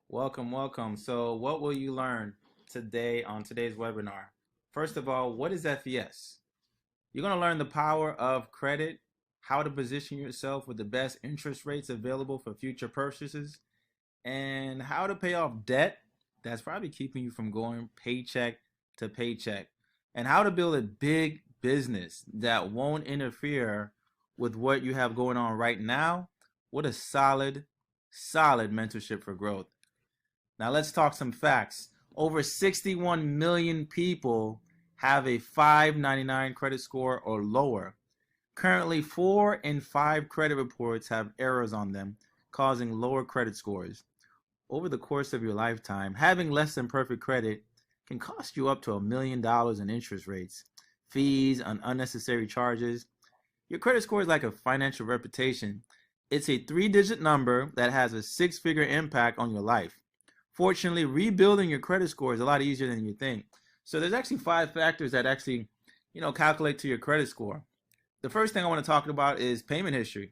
Welcome, welcome. So, what will you learn today on today's webinar? First of all, what is FES? You're going to learn the power of credit, how to position yourself with the best interest rates available for future purchases, and how to pay off debt that's probably keeping you from going paycheck to paycheck, and how to build a big business that won't interfere with what you have going on right now. What a solid mentorship for growth. Now let's talk some facts. Over 61 million people have a 599 credit score or lower. Currently, 4 in 5 credit reports have errors on them, causing lower credit scores. Over the course of your lifetime, having less than perfect credit can cost you up to $1 million in interest rates, fees, and unnecessary charges. Your credit score is like a financial reputation. It's a 3-digit number that has a 6-figure impact on your life. Fortunately, rebuilding your credit score is a lot easier than you think. So there's actually 5 factors that actually, calculate to your credit score. The first thing I want to talk about is payment history.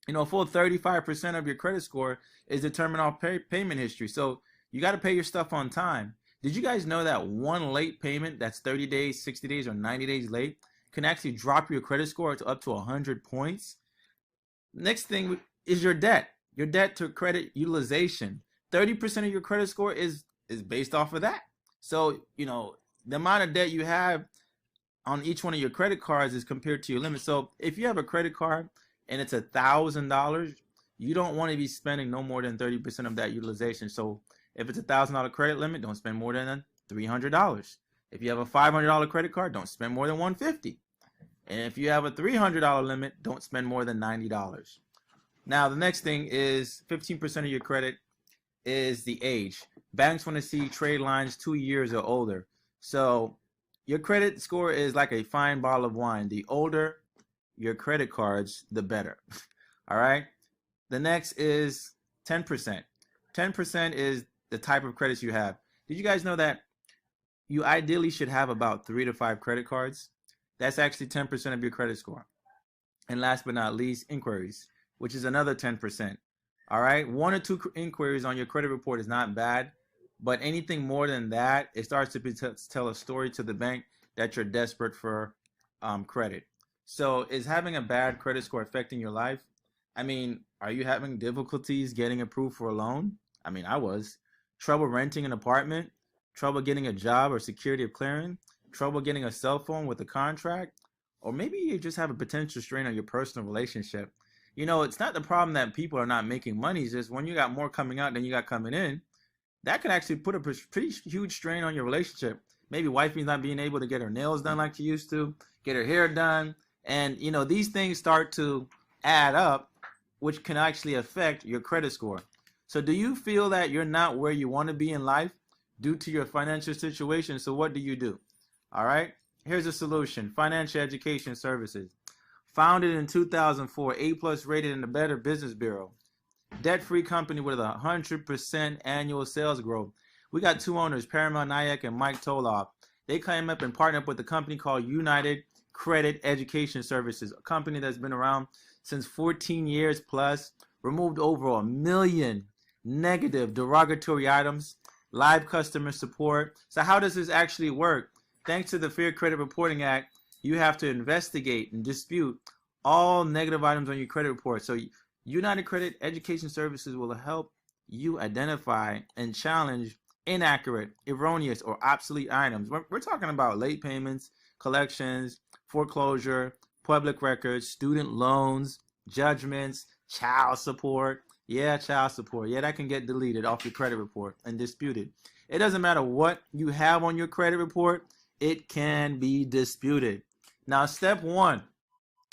A full 35% of your credit score is determined off payment history. So you got to pay your stuff on time. Did you guys know that one late payment that's 30 days, 60 days, or 90 days late can actually drop your credit score to up to 100 points? Next thing is your debt. Your debt to credit utilization. 30% of your credit score is based off of that. So, the amount of debt you have on each one of your credit cards is compared to your limit. So if you have a credit card and it's $1,000, you don't want to be spending no more than 30% of that utilization. So if it's $1,000 credit limit, don't spend more than $300. If you have a $500 credit card, don't spend more than $150. And if you have a $300 limit, don't spend more than $90. Now, the next thing is 15% of your credit is the age. Banks want to see trade lines 2 years or older. So your credit score is like a fine bottle of wine. The older your credit cards, the better. All right. The next is 10%. 10% is the type of credits you have. Did you guys know that you ideally should have about 3 to 5 credit cards? That's actually 10% of your credit score. And last but not least, inquiries, which is another 10%. All right, 1 or 2 inquiries on your credit report is not bad, but anything more than that, it starts to tell a story to the bank that you're desperate for credit. So is having a bad credit score affecting your life? I mean, are you having difficulties getting approved for a loan? I mean, I was. Trouble renting an apartment? Trouble getting a job or security of clearing? Trouble getting a cell phone with a contract? Or maybe you just have a potential strain on your personal relationship. It's not the problem that people are not making money. It's just when you got more coming out than you got coming in, that can actually put a pretty huge strain on your relationship. Maybe wifey's not being able to get her nails done like she used to, get her hair done. And, these things start to add up, which can actually affect your credit score. So do you feel that you're not where you want to be in life due to your financial situation? So what do you do? All right. Here's a solution. Financial education services. Founded in 2004, A+ rated in the Better Business Bureau. Debt-free company with 100% annual sales growth. We got 2 owners, Paramount Nayak and Mike Toloff. They came up and partnered up with a company called United Credit Education Services, a company that's been around since 14 years plus, removed over 1 million negative derogatory items, live customer support. So how does this actually work? Thanks to the Fair Credit Reporting Act, you have to investigate and dispute all negative items on your credit report. So United Credit Education Services will help you identify and challenge inaccurate, erroneous, or obsolete items. We're talking about late payments, collections, foreclosure, public records, student loans, judgments, child support. Yeah, child support. Yeah, that can get deleted off your credit report and disputed. It doesn't matter what you have on your credit report, it can be disputed. Now, step 1,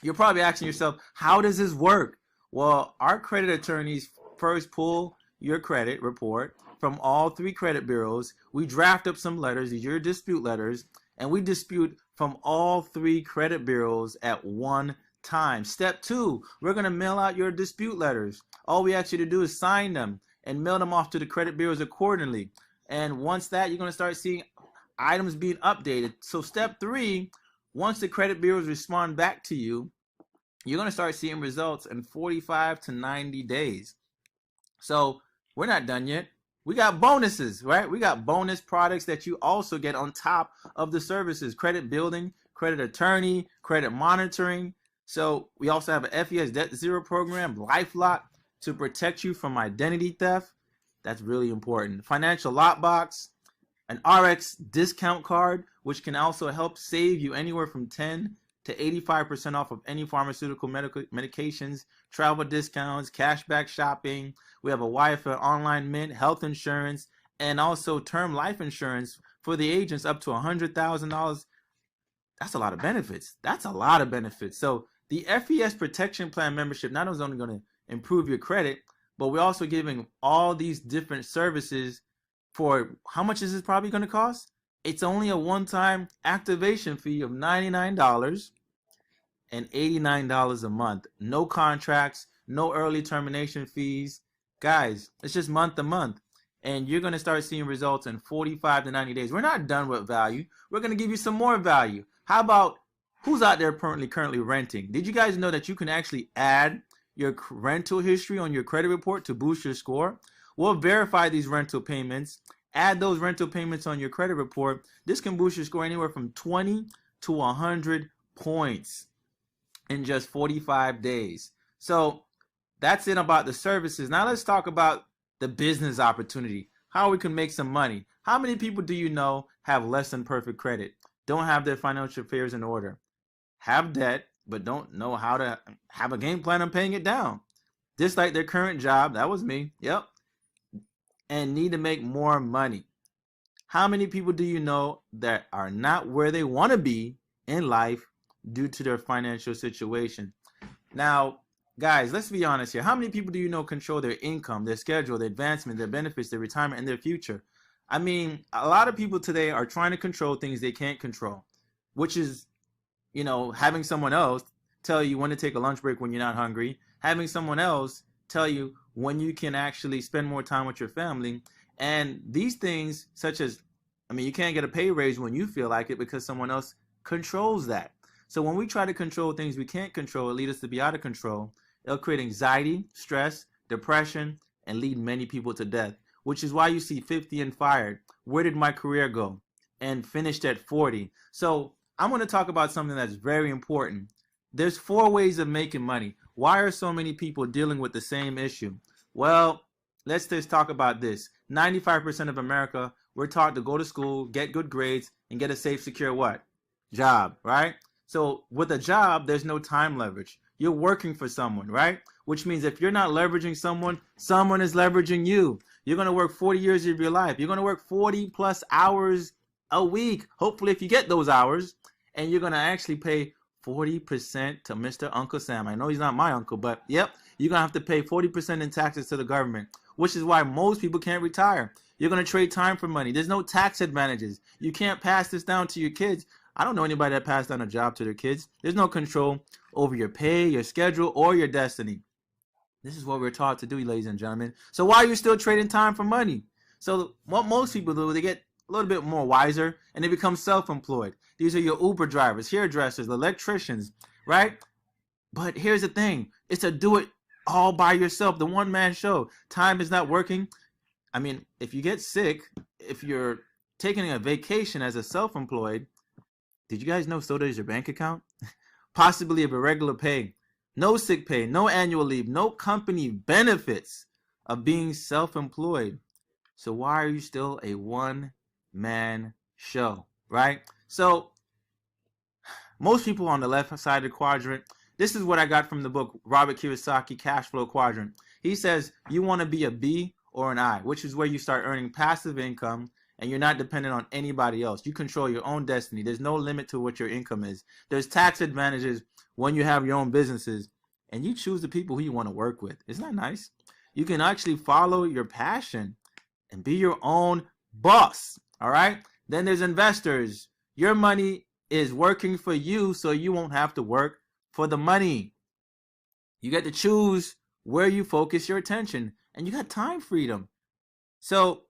you're probably asking yourself, how does this work? Well, our credit attorneys first pull your credit report from all 3 credit bureaus. We draft up some letters, these are your dispute letters, and we dispute from all 3 credit bureaus at one time. Step 2, we're going to mail out your dispute letters. All we ask you to do is sign them and mail them off to the credit bureaus accordingly. And once that, you're going to start seeing items being updated. So step 3, once the credit bureaus respond back to you, you're going to start seeing results in 45 to 90 days. So we're not done yet. We got bonuses, right? We got bonus products that you also get on top of the services: credit building, credit attorney, credit monitoring. So we also have an FES Debt Zero program, LifeLock, to protect you from identity theft. That's really important. Financial Lockbox, an RX discount card, which can also help save you anywhere from 10 to 85% off of any pharmaceutical medications, travel discounts, cashback shopping. We have a YFL online mint, health insurance, and also term life insurance for the agents up to $100,000. That's a lot of benefits. That's a lot of benefits. So the FES Protection Plan membership not only is only going to improve your credit, but we're also giving all these different services for how much is this probably going to cost? It's only a one-time activation fee of $99 and $89 a month. No contracts, no early termination fees. Guys, it's just month to month. And you're going to start seeing results in 45 to 90 days. We're not done with value. We're going to give you some more value. How about who's out there currently renting? Did you guys know that you can actually add your rental history on your credit report to boost your score? We'll verify these rental payments, add those rental payments on your credit report. This can boost your score anywhere from 20 to 100 points in just 45 days. So that's it about the services. Now let's talk about the business opportunity, how we can make some money. How many people do you know have less than perfect credit, don't have their financial affairs in order, have debt, but don't know how to have a game plan on paying it down, just like their current job? That was me. Yep. And need to make more money. How many people do you know that are not where they want to be in life due to their financial situation? Now, guys, let's be honest here. How many people do you know control their income, their schedule, their advancement, their benefits, their retirement, and their future? I mean, a lot of people today are trying to control things they can't control, which is, having someone else tell you when to take a lunch break when you're not hungry, having someone else tell you when you can actually spend more time with your family. And these things, such as, you can't get a pay raise when you feel like it because someone else controls that. So when we try to control things we can't control, it leads us to be out of control. It'll create anxiety, stress, depression, and lead many people to death, which is why you see 50 and fired. Where did my career go? And finished at 40. So I'm going to talk about something that's very important. There's 4 ways of making money. Why are so many people dealing with the same issue? Well, let's just talk about this. 95% of America, we're taught to go to school, get good grades, and get a safe, secure what? Job, right? So with a job, there's no time leverage. You're working for someone, right? Which means if you're not leveraging someone, someone is leveraging you. You're going to work 40 years of your life. You're going to work 40 plus hours a week. Hopefully, if you get those hours, and you're going to actually pay 40% to Mr. Uncle Sam. I know he's not my uncle, but yep, you're going to have to pay 40% in taxes to the government, which is why most people can't retire. You're going to trade time for money. There's no tax advantages. You can't pass this down to your kids. I don't know anybody that passed down a job to their kids. There's no control over your pay, your schedule, or your destiny. This is what we're taught to do, ladies and gentlemen. So why are you still trading time for money? So what most people do, they get a little bit more wiser and they become self-employed. These are your Uber drivers, hairdressers, electricians, right? But here's the thing. It's a do it all by yourself, the one-man show. Time is not working. If you get sick, if you're taking a vacation as a self-employed, did you guys know so does your bank account? Possibly of irregular pay, no sick pay, no annual leave, no company benefits of being self-employed. So why are you still a one-man show, right? So most people on the left side of the quadrant, this is what I got from the book, Robert Kiyosaki, Cash Flow Quadrant. He says you want to be a B or an I, which is where you start earning passive income and you're not dependent on anybody else. You control your own destiny. There's no limit to what your income is. There's tax advantages when you have your own businesses and you choose the people who you want to work with. Isn't that nice? You can actually follow your passion and be your own boss, all right? Then there's investors. Your money is working for you so you won't have to work for the money. You get to choose where you focus your attention and you got time freedom. So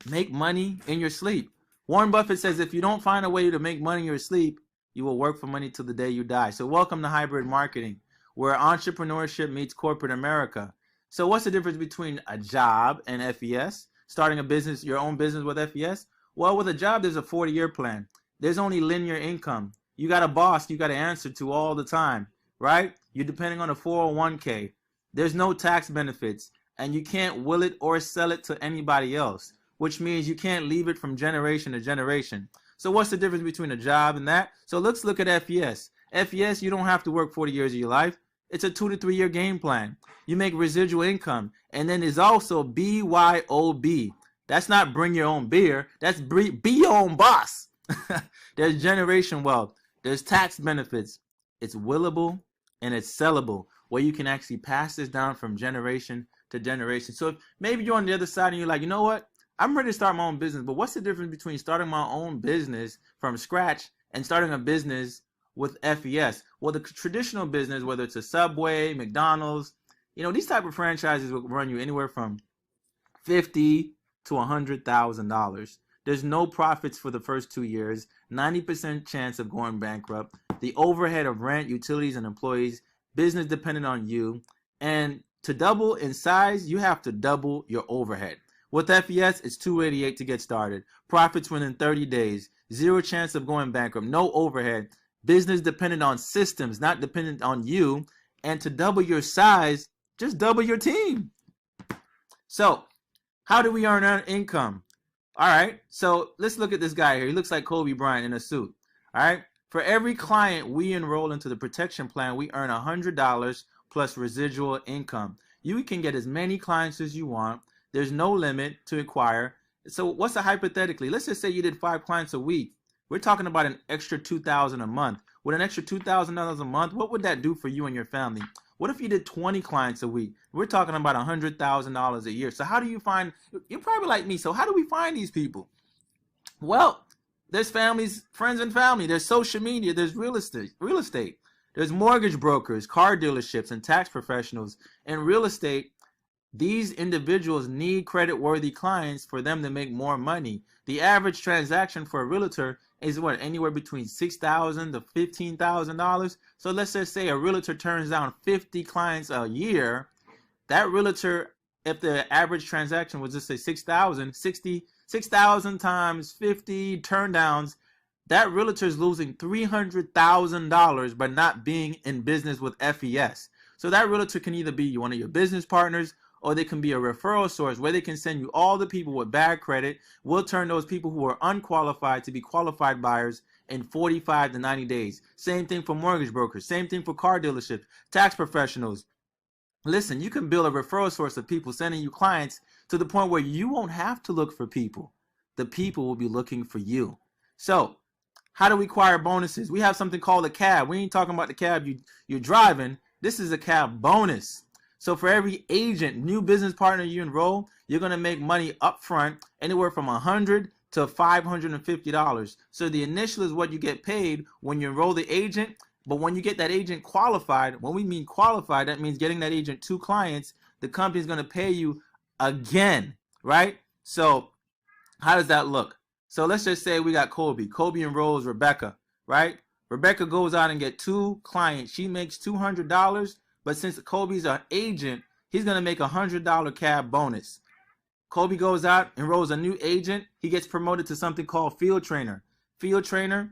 make money in your sleep. Warren Buffett says if you don't find a way to make money in your sleep, you will work for money till the day you die. So welcome to hybrid marketing, where entrepreneurship meets corporate America. So what's the difference between a job and FES? starting a business, your own business with FES? Well, with a job, there's a 40-year plan. There's only linear income. You got a boss you got to answer to all the time, right? You're depending on a 401k. There's no tax benefits, and you can't will it or sell it to anybody else, which means you can't leave it from generation to generation. So what's the difference between a job and that? So let's look at FES. FES, you don't have to work 40 years of your life. It's a 2 to 3 year game plan. You make residual income. And then there's also BYOB. That's not bring your own beer. That's be your own boss. There's generation wealth. There's tax benefits. It's willable and it's sellable, where you can actually pass this down from generation to generation. So if maybe you're on the other side and you're like, you know what? I'm ready to start my own business, but what's the difference between starting my own business from scratch and starting a business with FES? Well, the traditional business, whether it's a Subway, McDonald's, these type of franchises will run you anywhere from $50,000 to $100,000. There's no profits for the first 2 years, 90% chance of going bankrupt, the overhead of rent, utilities, and employees, business dependent on you, and to double in size, you have to double your overhead. With FES, it's $288 to get started. Profits within 30 days. Zero chance of going bankrupt. No overhead. Business dependent on systems, not dependent on you. And to double your size, just double your team. So, how do we earn our income? All right, so let's look at this guy here. He looks like Kobe Bryant in a suit. All right, for every client we enroll into the protection plan, we earn $100 plus residual income. You can get as many clients as you want. There's no limit to acquire. So what's a hypothetically? Let's just say you did 5 clients a week. We're talking about an extra $2,000 a month. With an extra $2,000 a month, what would that do for you and your family? What if you did 20 clients a week? We're talking about $100,000 a year. So how do you find, you're probably like me, so how do we find these people? Well, there's families, friends and family. There's social media. There's real estate. There's mortgage brokers, car dealerships, and tax professionals. In real estate, these individuals need credit-worthy clients for them to make more money. The average transaction for a realtor is what, anywhere between $6,000 to $15,000. So let's just say a realtor turns down 50 clients a year. That realtor, if the average transaction was just say 6,000 times 50 turn downs, that realtor is losing $300,000 by not being in business with FES. So that realtor can either be one of your business partners, or they can be a referral source where they can send you all the people with bad credit. We'll turn those people who are unqualified to be qualified buyers in 45 to 90 days. Same thing for mortgage brokers. Same thing for car dealerships, tax professionals. Listen, you can build a referral source of people sending you clients to the point where you won't have to look for people. The people will be looking for you. So how do we acquire bonuses? We have something called a cab. We ain't talking about the cab you're driving. This is a cab bonus. So for every agent, new business partner you enroll, you're going to make money up front, anywhere from $100 to $550. So the initial is what you get paid when you enroll the agent. But when you get that agent qualified, when we mean qualified, that means getting that agent 2 clients, the company is going to pay you again, right? So how does that look? So let's just say we got Kobe. Kobe enrolls Rebecca, right? Rebecca goes out and get 2 clients. She makes $200. But since Kobe's an agent, he's going to make $100 cab bonus. Kobe goes out, enrolls a new agent. He gets promoted to something called field trainer. Field trainer,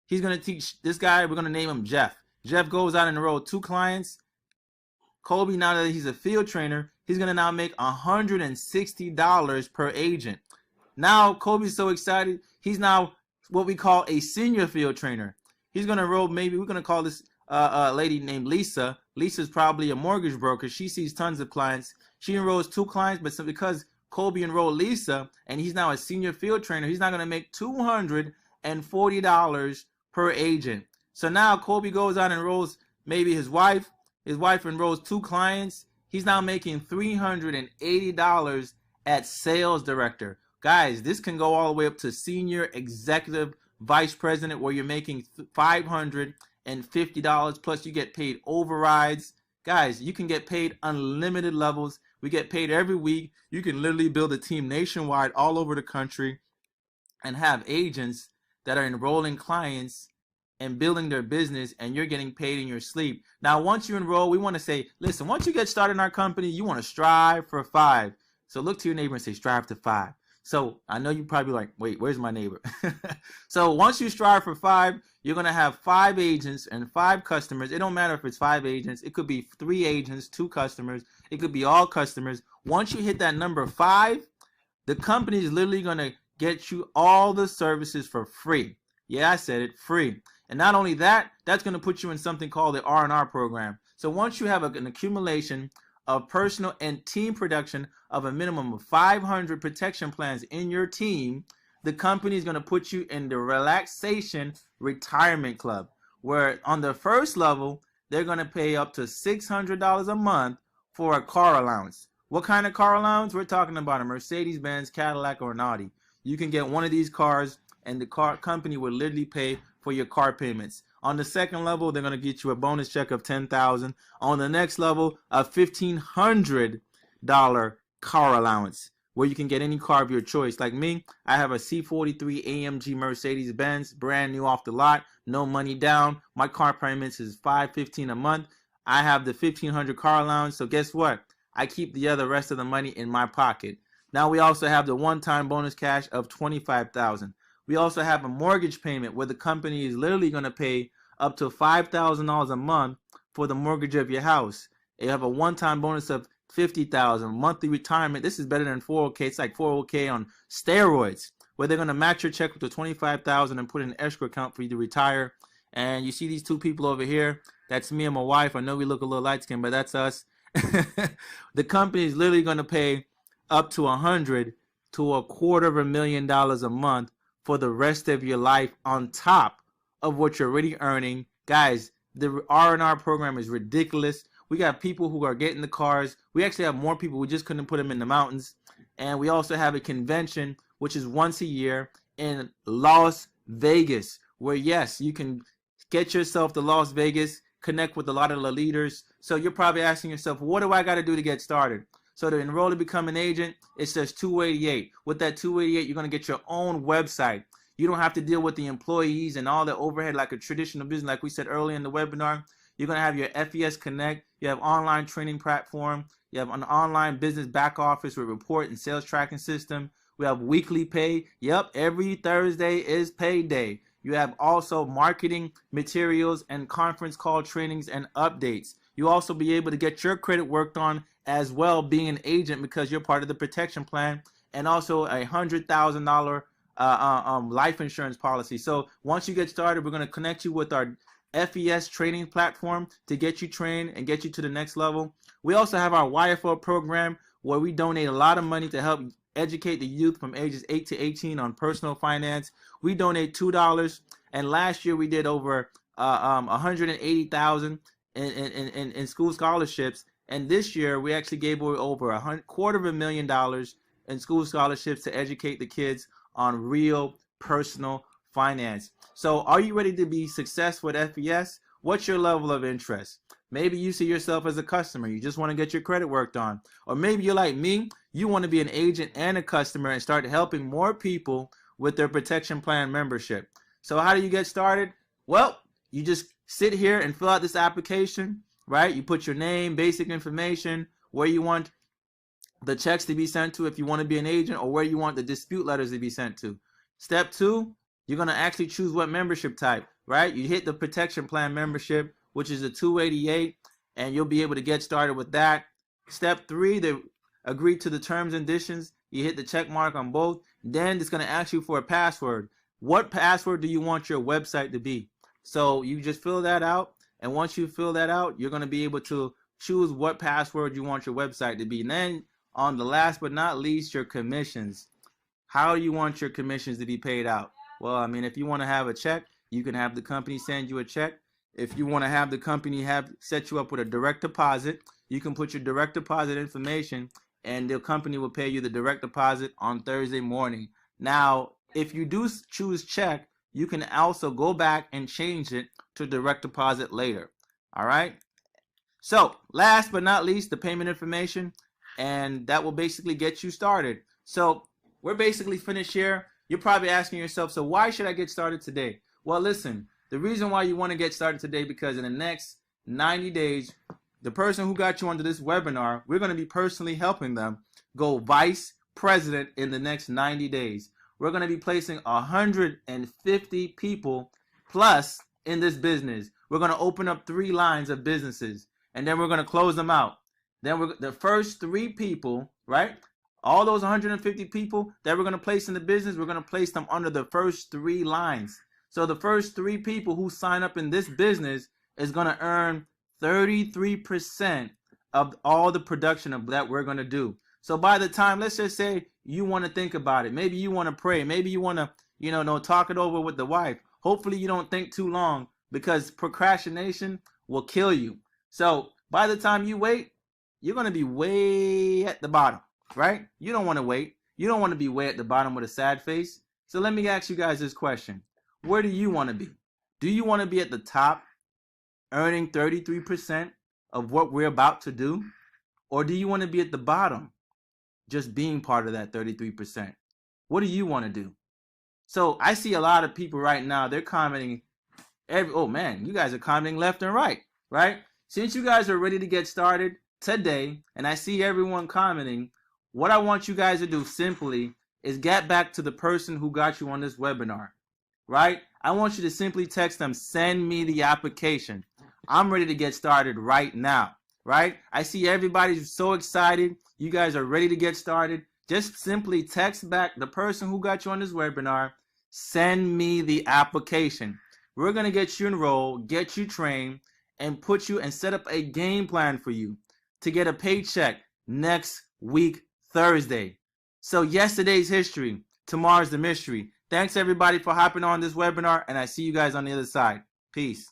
he's going to teach this guy, we're going to name him Jeff. Jeff goes out and enrolls 2 clients. Kobe, now that he's a field trainer, he's going to now make $160 per agent. Now Kobe's so excited, he's now what we call a senior field trainer. He's going to enroll, maybe we're going to call this lady named Lisa. Lisa's probably a mortgage broker. She sees tons of clients. She enrolls 2 clients, but because Kobe enrolled Lisa and he's now a senior field trainer, he's not going to make $240 per agent. So now Kobe goes out and enrolls maybe his wife. His wife enrolls 2 clients. He's now making $380 at sales director. Guys, this can go all the way up to senior executive vice president, where you're making $550 plus you get paid overrides. Guys, you can get paid unlimited levels. We get paid every week. You can literally build a team nationwide all over the country and have agents that are enrolling clients and building their business, and you're getting paid in your sleep. Now, once you enroll, we want to say, listen, once you get started in our company, you want to strive for 5. So look to your neighbor and say, strive to 5. So I know you probably like, wait, where's my neighbor? So once you strive for 5, you're going to have 5 agents and 5 customers. It don't matter if it's 5 agents. It could be 3 agents, 2 customers. It could be all customers. Once you hit that number 5, the company is literally going to get you all the services for free. Yeah, I said it, free. And not only that, that's going to put you in something called the R&R program. So once you have an accumulation of personal and team production of a minimum of 500 protection plans in your team, the company is going to put you in the relaxation retirement club, where on the first level, they're going to pay up to $600 a month for a car allowance. What kind of car allowance? We're talking about a Mercedes-Benz, Cadillac, or an Audi. You can get one of these cars, and the car company will literally pay for your car payments. On the second level, they're going to get you a bonus check of $10,000. On the next level, a $1,500 car allowance, where you can get any car of your choice. Like me, I have a C43 AMG Mercedes-Benz, brand new off the lot, no money down. My car payments is $515 a month. I have the $1,500 car allowance, so guess what? I keep the rest of the money in my pocket. Now we also have the one-time bonus cash of $25,000. We also have a mortgage payment where the company is literally going to pay up to $5,000 a month for the mortgage of your house. You have a one-time bonus of $50,000. Monthly retirement. This is better than 401k. It's like 401k on steroids, where they're going to match your check with the $25,000 and put in an escrow account for you to retire. And you see these 2 people over here. That's me and my wife. I know we look a little light-skinned, but that's us. The company is literally going to pay up to $100,000 to $250,000 a month for the rest of your life on top of what you're already earning. Guys, the R&R program is ridiculous. We got people who are getting the cars. We actually have more people. We just couldn't put them in the mountains. And we also have a convention, which is once a year in Las Vegas, where, yes, you can get yourself to Las Vegas, connect with a lot of the leaders. So you're probably asking yourself, what do I got to do to get started? So to enroll to become an agent, it's just $288. With that $288, you're going to get your own website. You don't have to deal with the employees and all the overhead like a traditional business, like we said earlier in the webinar. You're going to have your FES Connect. You have online training platform. You have an online business back office with report and sales tracking system. We have weekly pay. Yep, every Thursday is payday. You have also marketing materials and conference call trainings and updates. You also be able to get your credit worked on as well, being an agent, because you're part of the protection plan, and also a $100,000 life insurance policy. So once you get started, we're going to connect you with our FES training platform to get you trained and get you to the next level. We also have our YFL program, where we donate a lot of money to help educate the youth from ages 8 to 18 on personal finance. We donate $2, and last year we did over $180,000 in school scholarships. And this year, we actually gave away over $250,000 in school scholarships to educate the kids on real personal finance. So are you ready to be successful at FES? What's your level of interest? Maybe you see yourself as a customer. You just want to get your credit worked on. Or maybe you're like me. You want to be an agent and a customer and start helping more people with their protection plan membership. So how do you get started? Well, you just sit here and fill out this application. Right? You put your name, basic information, where you want the checks to be sent to if you want to be an agent, or where you want the dispute letters to be sent to. Step 2, you're going to actually choose what membership type, right? You hit the protection plan membership, which is a $288, and you'll be able to get started with that. Step 3, they agree to the terms and conditions. You hit the check mark on both. Then it's going to ask you for a password. What password do you want your website to be? So you just fill that out. And once you fill that out, you're going to be able to choose what password you want your website to be. And then on the last but not least, your commissions. How do you want your commissions to be paid out? Well, I mean, if you want to have a check, you can have the company send you a check. If you want to have the company set you up with a direct deposit, you can put your direct deposit information, and the company will pay you the direct deposit on Thursday morning. Now, if you do choose check, you can also go back and change it to direct deposit later. All right. So last but not least, the payment information, and that will basically get you started. So we're basically finished here. You're probably asking yourself, so why should I get started today? Well, listen, the reason why you want to get started today, because in the next 90 days, the person who got you onto this webinar, we're going to be personally helping them go vice president in the next 90 days. We're going to be placing 150 people plus in this business. We're going to open up 3 lines of businesses, and then we're going to close them out. Then the first 3 people, right? All those 150 people that we're going to place in the business, we're going to place them under the first 3 lines. So the first 3 people who sign up in this business is going to earn 33% of all the production that we're going to do. So by the time, let's just say you want to think about it. Maybe you want to pray. Maybe you want to, talk it over with the wife. Hopefully you don't think too long, because procrastination will kill you. So by the time you wait, you're going to be way at the bottom, right? You don't want to wait. You don't want to be way at the bottom with a sad face. So let me ask you guys this question. Where do you want to be? Do you want to be at the top, earning 33% of what we're about to do? Or do you want to be at the bottom, just being part of that 33%? What do you want to do? So I see a lot of people right now, they're commenting, oh man, you guys are commenting left and right, right? Since you guys are ready to get started today, and I see everyone commenting, what I want you guys to do simply is get back to the person who got you on this webinar, right? I want you to simply text them, send me the application. I'm ready to get started right now, right? I see everybody's so excited. You guys are ready to get started. Just simply text back the person who got you on this webinar, send me the application. We're going to get you enrolled, get you trained, and put you and set up a game plan for you to get a paycheck next week, Thursday. So yesterday's history, tomorrow's the mystery. Thanks everybody for hopping on this webinar, and I see you guys on the other side. Peace.